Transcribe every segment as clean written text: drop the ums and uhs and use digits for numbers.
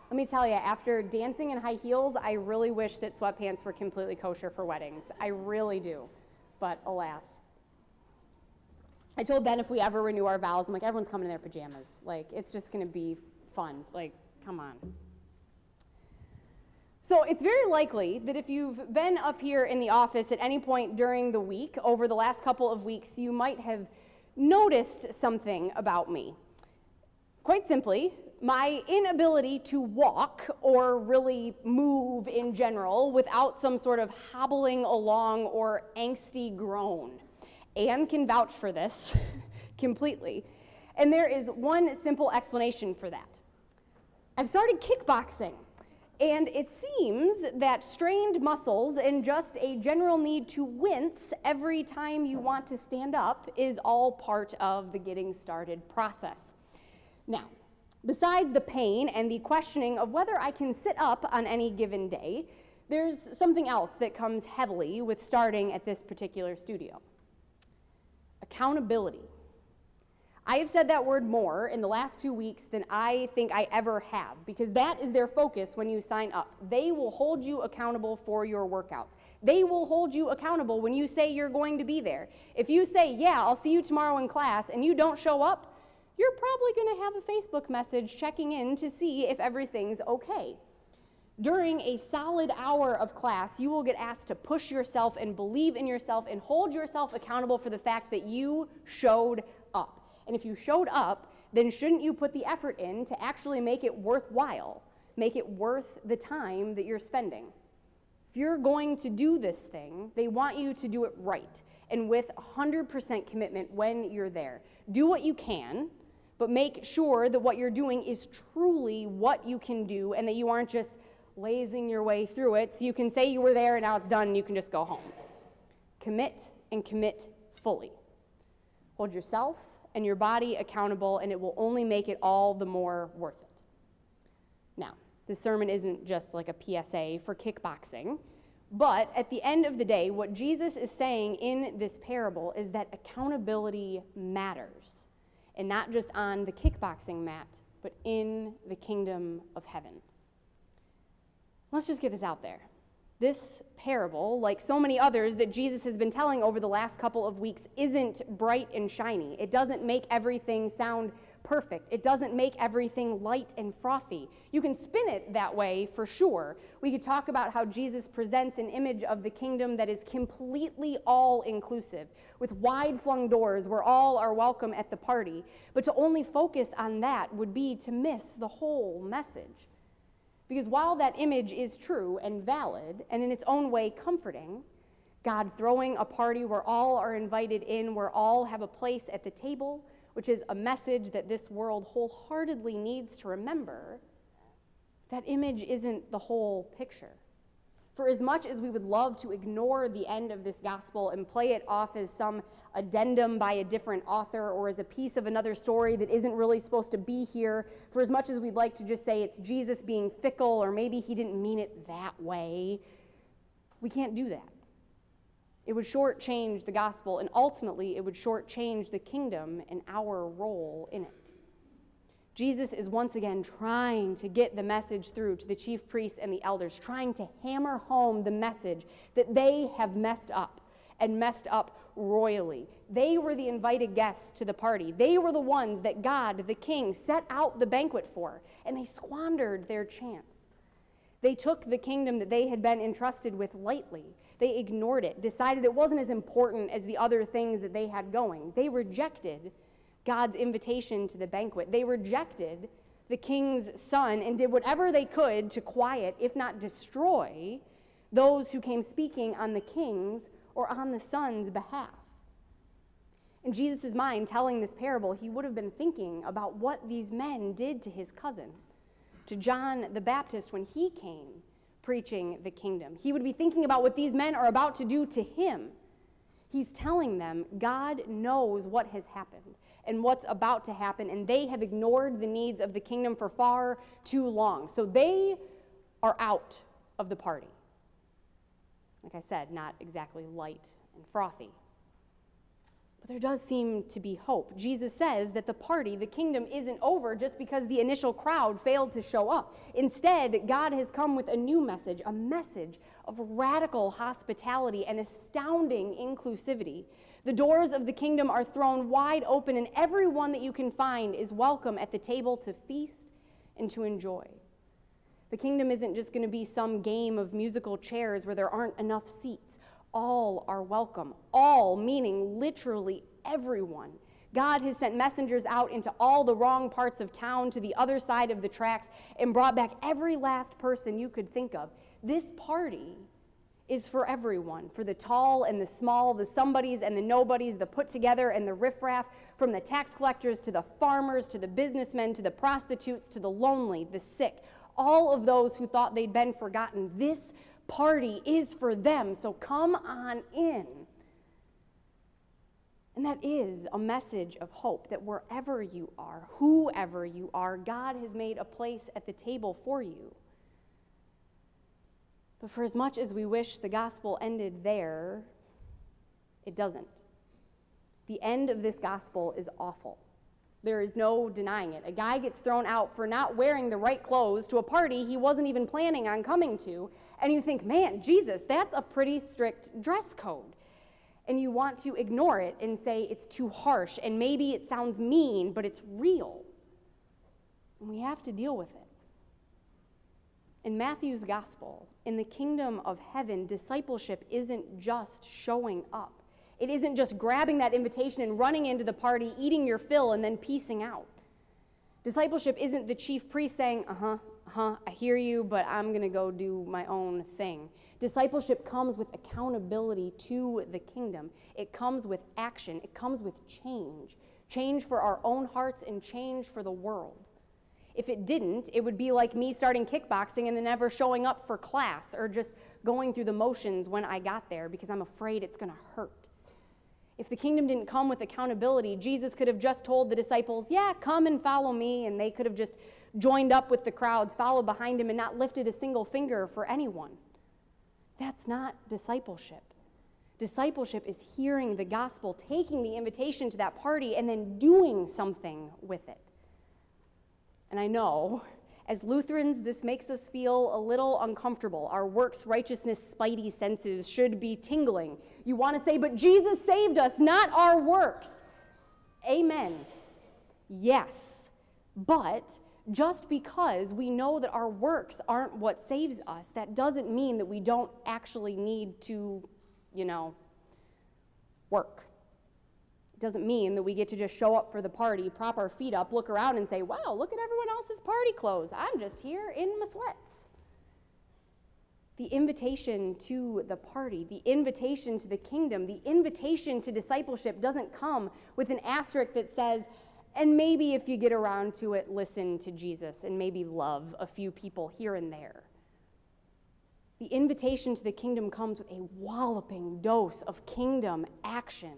Let me tell you, after dancing in high heels, I really wish that sweatpants were completely kosher for weddings. I really do, but alas. I told Ben if we ever renew our vows, I'm like, everyone's coming in their pajamas. Like, it's just gonna be fun. Like, come on. So it's very likely that if you've been up here in the office at any point during the week, over the last couple of weeks, you might have noticed something about me. Quite simply, my inability to walk or really move in general without some sort of hobbling along or angsty groan. Anne can vouch for this completely. And there is one simple explanation for that. I've started kickboxing, and it seems that strained muscles and just a general need to wince every time you want to stand up is all part of the getting started process. Now, besides the pain and the questioning of whether I can sit up on any given day, there's something else that comes heavily with starting at this particular studio. Accountability. I have said that word more in the last 2 weeks than I think I ever have, because that is their focus when you sign up. They will hold you accountable for your workouts. They will hold you accountable when you say you're going to be there. If you say, yeah, I'll see you tomorrow in class, and you don't show up, you're probably going to have a Facebook message checking in to see if everything's okay. During a solid hour of class, you will get asked to push yourself and believe in yourself and hold yourself accountable for the fact that you showed up. And if you showed up, then shouldn't you put the effort in to actually make it worthwhile, make it worth the time that you're spending? If you're going to do this thing, they want you to do it right and with 100% commitment when you're there. Do what you can, but make sure that what you're doing is truly what you can do and that you aren't just lazing your way through it so you can say you were there and now it's done and you can just go home. Commit and commit fully. Hold yourself and your body accountable, and it will only make it all the more worth it. Now, this sermon isn't just like a PSA for kickboxing, but at the end of the day, what Jesus is saying in this parable is that accountability matters. And not just on the kickboxing mat, but in the kingdom of heaven. Let's just get this out there. This parable, like so many others that Jesus has been telling over the last couple of weeks, isn't bright and shiny. It doesn't make everything sound perfect. It doesn't make everything light and frothy. You can spin it that way for sure. We could talk about how Jesus presents an image of the kingdom that is completely all-inclusive, with wide-flung doors where all are welcome at the party. But to only focus on that would be to miss the whole message. Because while that image is true and valid, and in its own way comforting, God throwing a party where all are invited in, where all have a place at the table, which is a message that this world wholeheartedly needs to remember, that image isn't the whole picture. For as much as we would love to ignore the end of this gospel and play it off as some addendum by a different author or as a piece of another story that isn't really supposed to be here, for as much as we'd like to just say it's Jesus being fickle or maybe he didn't mean it that way, we can't do that. It would shortchange the gospel, and ultimately it would shortchange the kingdom and our role in it. Jesus is once again trying to get the message through to the chief priests and the elders, trying to hammer home the message that they have messed up, and messed up royally. They were the invited guests to the party. They were the ones that God, the king, set out the banquet for, and they squandered their chance. They took the kingdom that they had been entrusted with lightly. They ignored it, decided it wasn't as important as the other things that they had going. They rejected God's invitation to the banquet. They rejected the king's son and did whatever they could to quiet, if not destroy, those who came speaking on the king's or on the son's behalf. In Jesus' mind, telling this parable, he would have been thinking about what these men did to his cousin, to John the Baptist when he came preaching the kingdom. He would be thinking about what these men are about to do to him. He's telling them God knows what has happened and what's about to happen, and they have ignored the needs of the kingdom for far too long. So they are out of the party. Like I said, not exactly light and frothy. But there does seem to be hope. Jesus says that the party, the kingdom, isn't over just because the initial crowd failed to show up. Instead, God has come with a new message, a message of radical hospitality and astounding inclusivity. The doors of the kingdom are thrown wide open, and everyone that you can find is welcome at the table to feast and to enjoy. The kingdom isn't just going to be some game of musical chairs where there aren't enough seats. All are welcome. All, meaning literally everyone. God has sent messengers out into all the wrong parts of town to the other side of the tracks and brought back every last person you could think of. This party is for everyone, for the tall and the small, the somebodies and the nobodies, the put together and the riffraff, from the tax collectors to the farmers to the businessmen to the prostitutes to the lonely, the sick, all of those who thought they'd been forgotten. This party is for them, so come on in. And that is a message of hope, that wherever you are, whoever you are, God has made a place at the table for you. But for as much as we wish the gospel ended there, it doesn't. The end of this gospel is awful. There is no denying it. A guy gets thrown out for not wearing the right clothes to a party he wasn't even planning on coming to, and you think, man, Jesus, that's a pretty strict dress code. And you want to ignore it and say it's too harsh, and maybe it sounds mean, but it's real. And we have to deal with it. In Matthew's gospel, in the kingdom of heaven, discipleship isn't just showing up. It isn't just grabbing that invitation and running into the party, eating your fill, and then peacing out. Discipleship isn't the chief priest saying, I hear you, but I'm going to go do my own thing. Discipleship comes with accountability to the kingdom. It comes with action. It comes with change. Change for our own hearts and change for the world. If it didn't, it would be like me starting kickboxing and then never showing up for class or just going through the motions when I got there because I'm afraid it's going to hurt. If the kingdom didn't come with accountability, Jesus could have just told the disciples, yeah, come and follow me, and they could have just joined up with the crowds, followed behind him, and not lifted a single finger for anyone. That's not discipleship. Discipleship is hearing the gospel, taking the invitation to that party, and then doing something with it. And I know, as Lutherans, this makes us feel a little uncomfortable. Our works righteousness spidey senses should be tingling. You want to say, but Jesus saved us, not our works. Amen. Yes, but just because we know that our works aren't what saves us, that doesn't mean that we don't actually need to, work. It doesn't mean that we get to just show up for the party, prop our feet up, look around and say, wow, look at everyone else's party clothes. I'm just here in my sweats. The invitation to the party, the invitation to the kingdom, the invitation to discipleship doesn't come with an asterisk that says, and maybe if you get around to it, listen to Jesus and maybe love a few people here and there. The invitation to the kingdom comes with a walloping dose of kingdom action.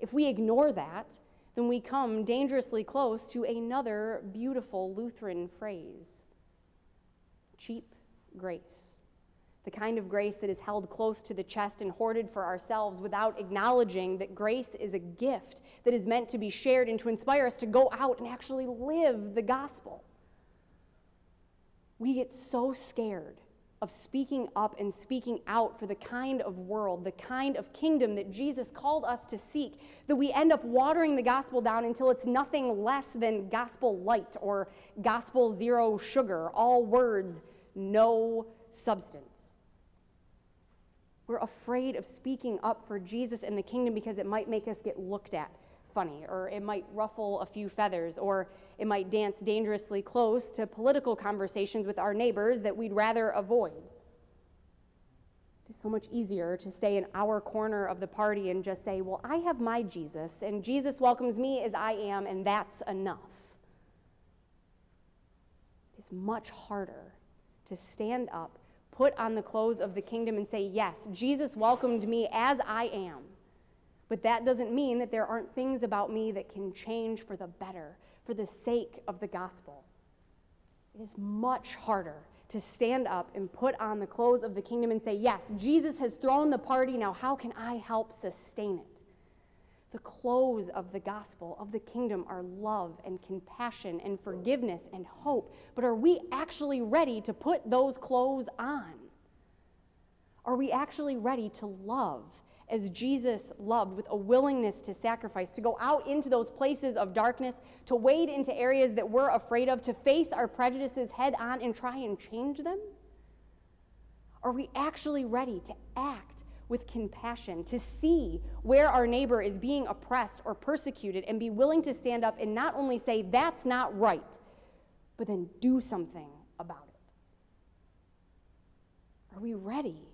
If we ignore that, then we come dangerously close to another beautiful Lutheran phrase: cheap grace. The kind of grace that is held close to the chest and hoarded for ourselves without acknowledging that grace is a gift that is meant to be shared and to inspire us to go out and actually live the gospel. We get so scared of speaking up and speaking out for the kind of world, the kind of kingdom that Jesus called us to seek, that we end up watering the gospel down until it's nothing less than gospel light or gospel zero sugar, all words, no substance. We're afraid of speaking up for Jesus and the kingdom because it might make us get looked at funny, or it might ruffle a few feathers, or it might dance dangerously close to political conversations with our neighbors that we'd rather avoid. It's so much easier to stay in our corner of the party and just say, well, I have my Jesus, and Jesus welcomes me as I am, and that's enough. It's much harder to stand up, put on the clothes of the kingdom, and say, yes, Jesus welcomed me as I am. But that doesn't mean that there aren't things about me that can change for the better, for the sake of the gospel. It is much harder to stand up and put on the clothes of the kingdom and say, yes, Jesus has thrown the party, now how can I help sustain it? The clothes of the gospel, of the kingdom, are love and compassion and forgiveness and hope. But are we actually ready to put those clothes on? Are we actually ready to love as Jesus loved, with a willingness to sacrifice, to go out into those places of darkness, to wade into areas that we're afraid of, to face our prejudices head on and try and change them? Are we actually ready to act with compassion, to see where our neighbor is being oppressed or persecuted and be willing to stand up and not only say, that's not right, but then do something about it? Are we ready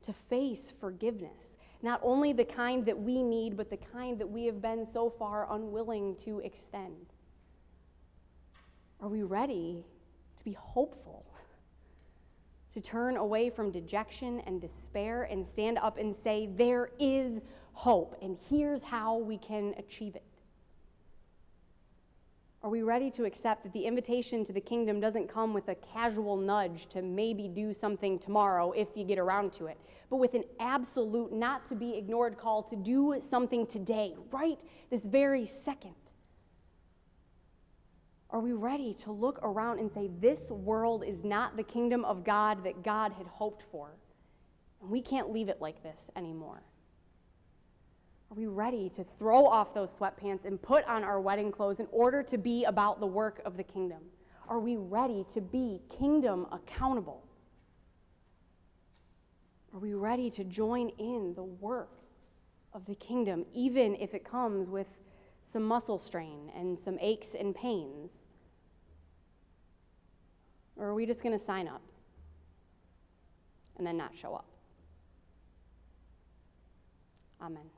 to face forgiveness? Not only the kind that we need, but the kind that we have been so far unwilling to extend. Are we ready to be hopeful? To turn away from dejection and despair and stand up and say, there is hope, and here's how we can achieve it? Are we ready to accept that the invitation to the kingdom doesn't come with a casual nudge to maybe do something tomorrow if you get around to it, but with an absolute, not to be ignored call to do something today, right this very second? Are we ready to look around and say, this world is not the kingdom of God that God had hoped for, and we can't leave it like this anymore? Are we ready to throw off those sweatpants and put on our wedding clothes in order to be about the work of the kingdom? Are we ready to be kingdom accountable? Are we ready to join in the work of the kingdom, even if it comes with some muscle strain and some aches and pains? Or are we just going to sign up and then not show up? Amen.